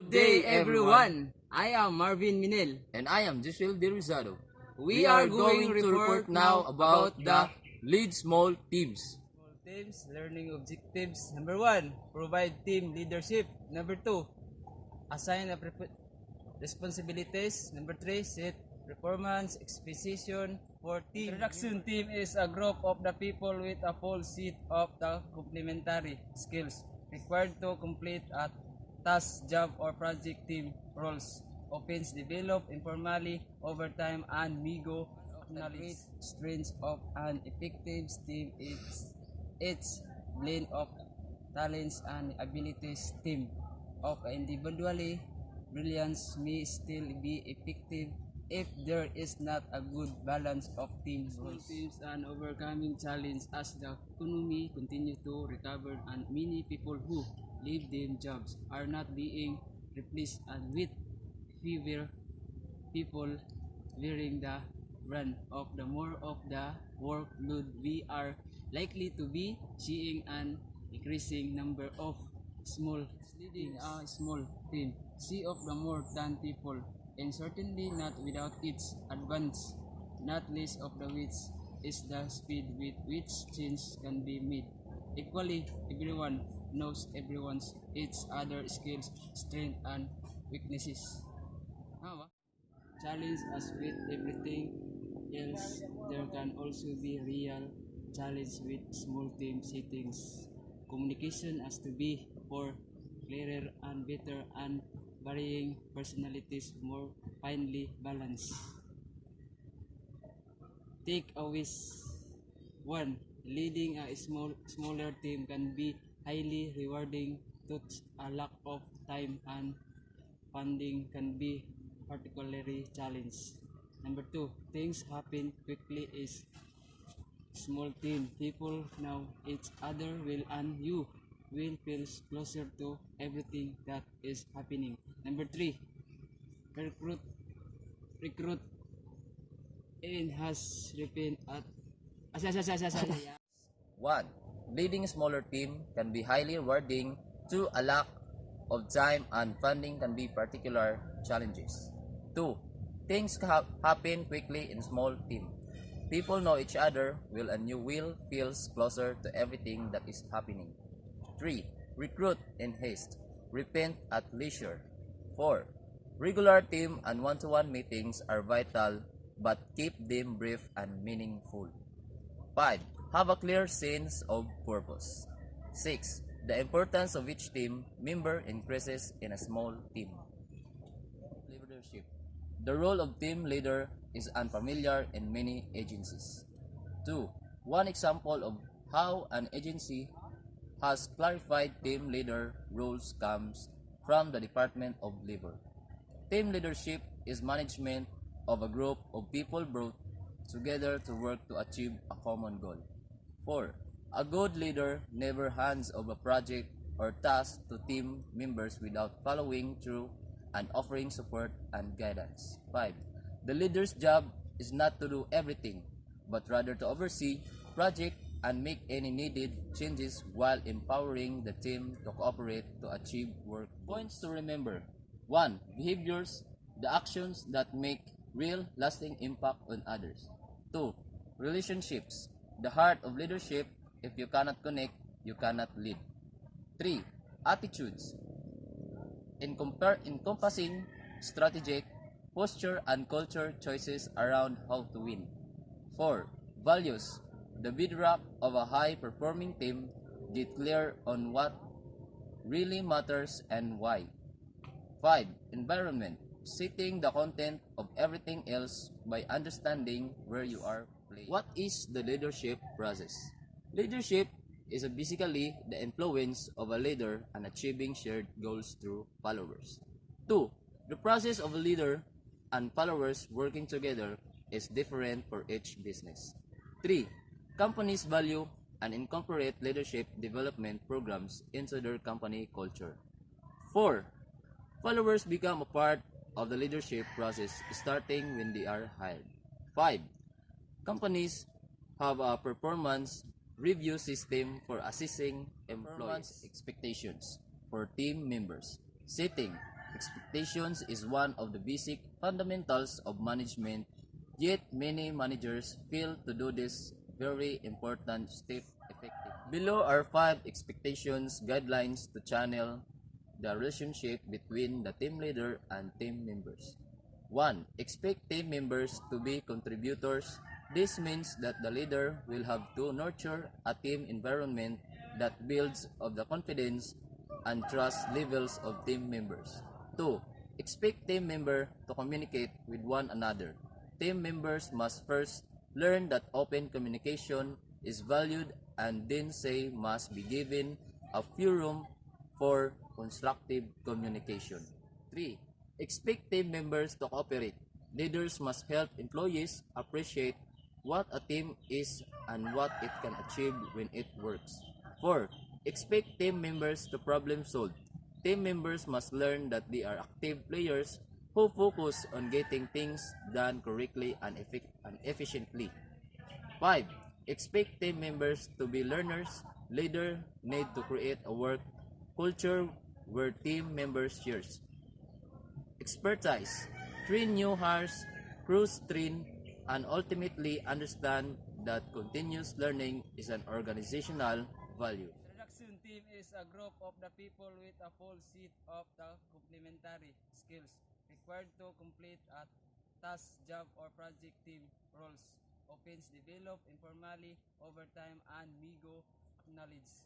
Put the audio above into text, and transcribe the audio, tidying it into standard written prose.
Good day, everyone. I am Marvin MENIL. And I am RIZADO. We are going to report now about the lead small teams. Small teams learning objectives. Number 1, provide team leadership. Number 2, assign responsibilities. Number 3, set performance expectation for team. Introduction team is a group of the people with a full set of the complementary skills required to complete a task, job, or project. Team roles opens develop informally over time and Migo acknowledge strengths of an effective team. It's blend of talents and abilities. Team of individually brilliance may still be effective if there is not a good balance of team roles. Teams and overcoming challenge as the economy continue to recover and many people who leave their jobs are not being replaced, and with fewer people bearing the brunt of the more of the workload, we are likely to be seeing an increasing number of small leading a small team. See of the more than people, and certainly not without its advance, not least of the which is the speed with which change can be made. Equally, everyone knows everyone's each other skills, strengths, and weaknesses. Challenge as with everything else, there can also be real challenge with small team settings. Communication has to be more clearer and better, and varying personalities more finely balanced. Takeaways: 1. Leading a smaller team can be highly rewarding, but a lack of time and funding can be particularly challenging. Number 2, things happen quickly is small team. People know each other well and you will feel closer to everything that is happening. Number 3, recruit and has repent at 1. Leading a smaller team can be highly rewarding. 2. A lack of time and funding can be particular challenges. 2. Things happen quickly in small team. People know each other well and you will feel closer to everything that is happening. 3. Recruit in haste. Repent at leisure. 4. Regular team and one-to-one meetings are vital, but keep them brief and meaningful. 5. Have a clear sense of purpose. 6. The importance of each team member increases in a small team. Leadership. The role of team leader is unfamiliar in many agencies. 2. One example of how an agency has clarified team leader roles comes from the Department of Labor. Team leadership is management of a group of people brought together to work to achieve a common goal. 4. A good leader never hands over a project or task to team members without following through and offering support and guidance. 5. The leader's job is not to do everything, but rather to oversee project and make any needed changes while empowering the team to cooperate to achieve work. Points to remember: 1. Behaviors, the actions that make real lasting impact on others. 2. Relationships, the heart of leadership. If you cannot connect, you cannot lead. 3. Attitudes, encompassing strategic, posture, and culture choices around how to win. 4. Values, the bedrock of a high-performing team. Get clear on what really matters and why. 5. Environment, setting the content of everything else by understanding where you are playing. What is the leadership process? Leadership is basically the influence of a leader and achieving shared goals through followers. 2. The process of a leader and followers working together is different for each business. 3. Companies value and incorporate leadership development programs into their company culture. 4. Followers become a part of the leadership process starting when they are hired. 5. Companies have a performance review system for assessing employees' expectations for team members, setting expectations is one of the basic fundamentals of management, yet many managers fail to do this very important step effectively. Below are 5 expectations guidelines to channel the relationship between the team leader and team members. 1. Expect team members to be contributors. This means that the leader will have to nurture a team environment that builds of the confidence and trust levels of team members. 2. Expect team members to communicate with one another. Team members must first learn that open communication is valued, and then say must be given a few room for constructive communication. 3. Expect team members to cooperate. Leaders must help employees appreciate what a team is and what it can achieve when it works. 4. Expect team members to problem solve. Team members must learn that they are active players who focus on getting things done correctly and efficiently. 5. Expect team members to be learners. Leaders need to create a work culture where team members share expertise, train new hires, cross-train, and ultimately understand that continuous learning is an organizational value. Production team is a group of the people with a full set of the complementary skills required to complete a task, job, or project. Team roles. OSINs develop informally over time and MEGO acknowledge.